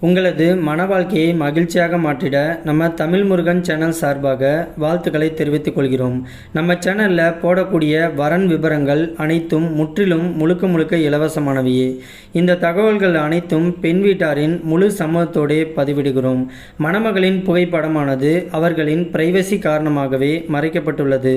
உங்களது மன வாழ்க்கையை மகிழ்ச்சியாக மாற்றிட நம்ம தமிழ் முருகன் சேனல் சார்பாக வாழ்த்துக்களை தெரிவித்துக் கொள்கிறோம். நம்ம சேனலில் போடக்கூடிய வரன் விவரங்கள் அனைத்தும் முற்றிலும் முழுக்க இலவசமானவையே. இந்த தகவல்கள் அனைத்தும் பெண் வீட்டாரின் முழு சம்மதத்தோடே பதிவிடுகிறோம். மணமகளின் புகைப்படமானது அவர்களின் பிரைவசி காரணமாகவே மறைக்கப்பட்டுள்ளது.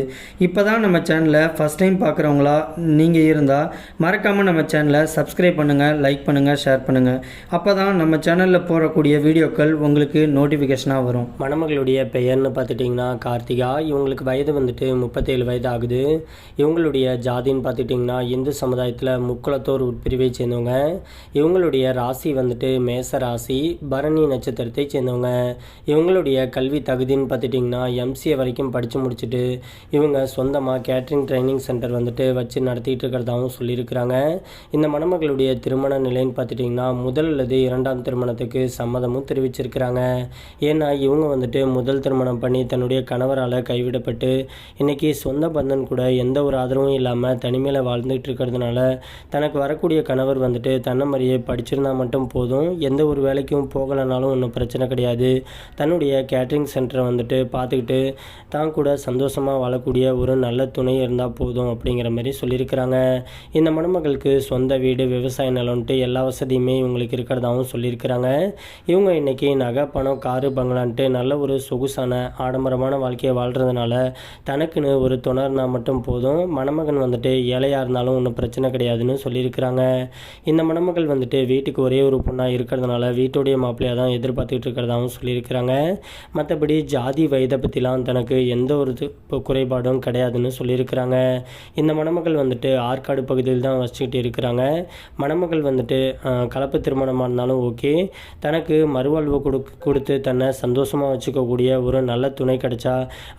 இப்போ தான் நம்ம சேனலை ஃபஸ்ட் டைம் பார்க்குறவங்களா நீங்கள் இருந்தால் மறக்காமல் நம்ம சேனலை சப்ஸ்கிரைப் பண்ணுங்கள், லைக் பண்ணுங்கள், ஷேர் பண்ணுங்கள். அப்போ தான் நம்ம சேனல் போடக்கூடிய வீடியோக்கள் உங்களுக்கு நோட்டிஃபிகேஷனாக வரும். மணமகளுடைய பெயர்னு பார்த்துட்டிங்கன்னா கார்த்திகா. இவங்களுக்கு வயது வந்துட்டு 37 வயது ஆகுது. இவங்களுடைய ஜாதின்னு பார்த்துட்டிங்கன்னா இந்து சமுதாயத்தில் முக்குளத்தோர் உட்பிரிவை சேர்ந்தவங்க. இவங்களுடைய ராசி வந்துட்டு மேச ராசி, பரணி நட்சத்திரத்தை சேர்ந்தவங்க. இவங்களுடைய கல்வி தகுதின்னு பார்த்துட்டிங்கன்னா எம்சிஏ வரைக்கும் படித்து முடிச்சுட்டு இவங்க சொந்தமாக கேட்ரிங் ட்ரைனிங் சென்டர் வந்துட்டு வச்சு நடத்திட்டு இருக்கிறதாகவும் சொல்லியிருக்கிறாங்க. இந்த மணமகளுடைய திருமண நிலைன்னு பார்த்துட்டிங்கன்னா முதல் அல்லது இரண்டாம் திருமணத்துக்கு சம்மதமும் தெரிவிச்சிருக்கிறாங்க. ஏன்னா இவங்க வந்துட்டு முதல் திருமணம் பண்ணி தன்னுடைய கணவரால் கைவிடப்பட்டு இன்றைக்கி சொந்த பந்தன் கூட எந்த ஒரு ஆதரவும் இல்லாமல் தனிமையில் வாழ்ந்துட்டு இருக்கிறதுனால தனக்கு வரக்கூடிய கணவர் வந்துட்டு தன்னை மாதிரியே படிச்சிருந்தா மட்டும் போதும், எந்த ஒரு வேலைக்கும் போகலைனாலும் ஒன்றும் பிரச்சனை கிடையாது, தன்னுடைய கேட்ரிங் சென்டரை வந்துட்டு பார்த்துக்கிட்டு தான் கூட சந்தோஷமாக வாழக்கூடிய ஒரு நல்ல துணை இருந்தால் போதும் அப்படிங்கிற மாதிரி சொல்லியிருக்கிறாங்க. இந்த மணமகளுக்கு சொந்த வீடு, விவசாய நிலம்ன்ட்டு எல்லா வசதியுமே இவங்களுக்கு இருக்கிறதாகவும் சொல்லியிருக்கிறாங்க. இவங்க இன்றைக்கி நகை, பணம், காரு, பங்களான்ட்டு நல்ல ஒரு சொகுசான ஆடம்பரமான வாழ்க்கையை வாழ்கிறதுனால தனக்குன்னு ஒரு துணர்னா மட்டும் போதும், மணமகன் வந்துட்டு ஏழையாக இருந்தாலும் ஒன்றும் பிரச்சனை கிடையாதுன்னு சொல்லியிருக்கிறாங்க. இந்த மணமகள் வந்துட்டு வீட்டுக்கு ஒரே ஒரு பொண்ணாக இருக்கிறதுனால வீட்டுடைய மாப்பிள்ளையாக தான் எதிர்பார்த்துக்கிட்டு இருக்கிறதாகவும் சொல்லியிருக்கிறாங்க. மற்றபடி ஜாதி வயதை பற்றிலாம் தனக்கு எந்த ஒரு குறைபாடும் கிடையாதுன்னு சொல்லியிருக்கிறாங்க. இந்த மணமகள் வந்துட்டு ஆற்காடு பகுதியில் தான் வச்சுக்கிட்டு இருக்கிறாங்க. மணமகள் வந்துட்டு கலப்பு திருமணமாக இருந்தாலும் ஓகே, தனக்கு மறுவாழ்வு கொடுத்து தன்னை சந்தோஷமாக வச்சுக்கக்கூடிய ஒரு நல்ல துணை கிடைச்சா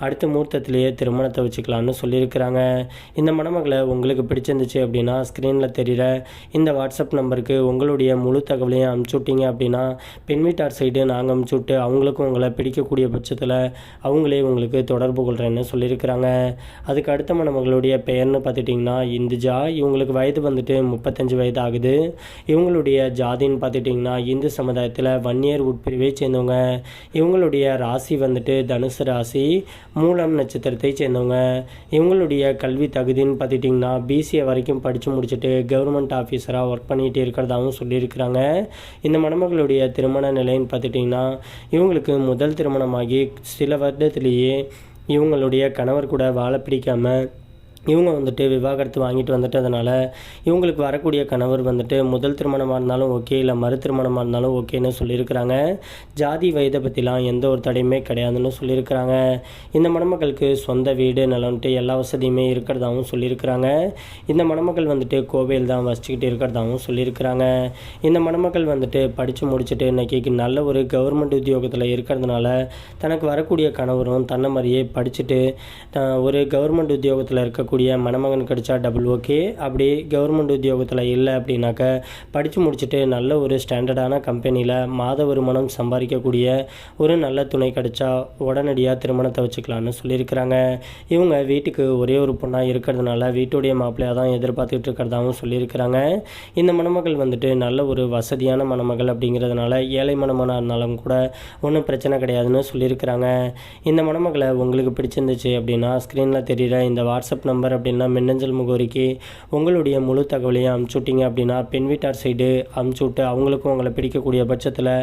அடுத்த முகூர்த்தத்திலேயே திருமணத்தை வச்சுக்கலான்னு சொல்லியிருக்கிறாங்க. இந்த மணமகளை உங்களுக்கு பிடிச்சிருந்துச்சு அப்படின்னா ஸ்க்ரீனில் தெரிகிற இந்த வாட்ஸ்அப் நம்பருக்கு உங்களுடைய முழு தகவலையும் அனுப்பிச்சுட்டிங்க அப்படின்னா பெண் வீட்டார் சைடு நாங்கள் அனுப்பிச்சுட்டு அவங்களுக்கும் உங்களை பிடிக்கக்கூடிய பட்சத்தில் அவங்களே உங்களுக்கு தொடர்பு கொள்கிறேன்னு சொல்லியிருக்கிறாங்க. அதுக்கு அடுத்த மணமகளுடைய பெயர்னு பார்த்துட்டிங்கன்னா இந்துஜா. இவங்களுக்கு வயது வந்துட்டு 35 வயது ஆகுது. இவங்களுடைய ஜாதின்னு பார்த்துட்டிங்கன்னா இந்து சமுதாயத்தில் வன்னியர் உட்பிரிவை சேர்ந்தவங்க. இவங்களுடைய ராசி வந்துட்டு தனுசு ராசி, மூலம் நட்சத்திரத்தை சேர்ந்தவங்க. இவங்களுடைய கல்வி தகுதின்னு பார்த்துட்டிங்கன்னா பிசிஏ வரைக்கும் படித்து முடிச்சுட்டு கவர்மெண்ட் ஆஃபீஸராக ஒர்க் பண்ணிகிட்டு இருக்கிறதாகவும் சொல்லியிருக்கிறாங்க. இந்த மணமகளுடைய திருமண நிலைன்னு பார்த்துட்டிங்கன்னா இவங்களுக்கு முதல் திருமணமாகி சில வருடத்திலேயே இவங்களுடைய கணவர் கூட வாழ பிடிக்காமல் இவங்க வந்துட்டு விவாகரத்து வாங்கிட்டு வந்துட்டதுனால இவங்களுக்கு வரக்கூடிய கணவர் வந்துட்டு முதல் திருமணமாக இருந்தாலும் ஓகே, இல்லை மறு திருமணமாக இருந்தாலும் ஓகேன்னு சொல்லியிருக்கிறாங்க. ஜாதி வயதை பற்றிலாம் எந்த ஒரு தடையுமே கிடையாதுன்னு சொல்லியிருக்கிறாங்க. இந்த மணமகளுக்கு சொந்த வீடு, நிலம்ட்டு எல்லா வசதியுமே இருக்கிறதாகவும் சொல்லியிருக்கிறாங்க. இந்த மணமகள் வந்துட்டு கோவையில் தான் வசிச்சுக்கிட்டு இருக்கிறதாகவும் சொல்லியிருக்கிறாங்க. இந்த மணமகள் வந்துட்டு படித்து முடிச்சுட்டு இன்றைக்கி நல்ல ஒரு கவர்மெண்ட் உத்தியோகத்தில் இருக்கிறதுனால தனக்கு வரக்கூடிய கணவரும் தன்னை மாதிரியே படிச்சுட்டு ஒரு கவர்மெண்ட் உத்தியோகத்தில் இருக்க மணமகன் கிடைச்சா டபுள் ஓகே. அப்படி கவர்மெண்ட் உத்தியோகத்தில் இல்லை அப்படின்னாக்க படித்து முடிச்சுட்டு நல்ல ஒரு ஸ்டாண்டர்டான கம்பெனியில் மாத வருமானம் சம்பாதிக்கக்கூடிய ஒரு நல்ல துணை கிடைச்சா உடனடியாக திருமணத்தை வச்சுக்கலான்னு சொல்லியிருக்கிறாங்க. இவங்க வீட்டுக்கு ஒரே ஒரு பொண்ணாக இருக்கிறதுனால வீட்டுடைய மாப்பிள்ளையாக தான் எதிர்பார்த்துட்டு இருக்கிறதாகவும் சொல்லியிருக்கிறாங்க. இந்த மணமகள் வந்துட்டு நல்ல ஒரு வசதியான மணமகள் அப்படிங்கிறதுனால ஏழை மணமனாக இருந்தாலும் கூட ஒன்றும் பிரச்சனை கிடையாதுன்னு சொல்லியிருக்கிறாங்க. இந்த மணமகளை உங்களுக்கு பிடிச்சிருந்துச்சு அப்படின்னா ஸ்க்ரீனில் தெரிகிற இந்த வாட்ஸ்அப் நம்பர் அப்படின்னா மின்னஞ்சல் முகவரிக்கு உங்களுடைய முழு தகவலையும் அனுப்பிச்சுட்டிங்க அப்படின்னா பெண் வீட்டார் சைடு அனுப்பிச்சுட்டு அவங்களுக்கும் உங்களை பிடிக்கக்கூடிய பட்சத்தில்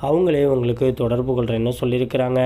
அவங்களே உங்களுக்கு தொடர்பு கொள்கிறேன்னு சொல்லியிருக்கிறாங்க.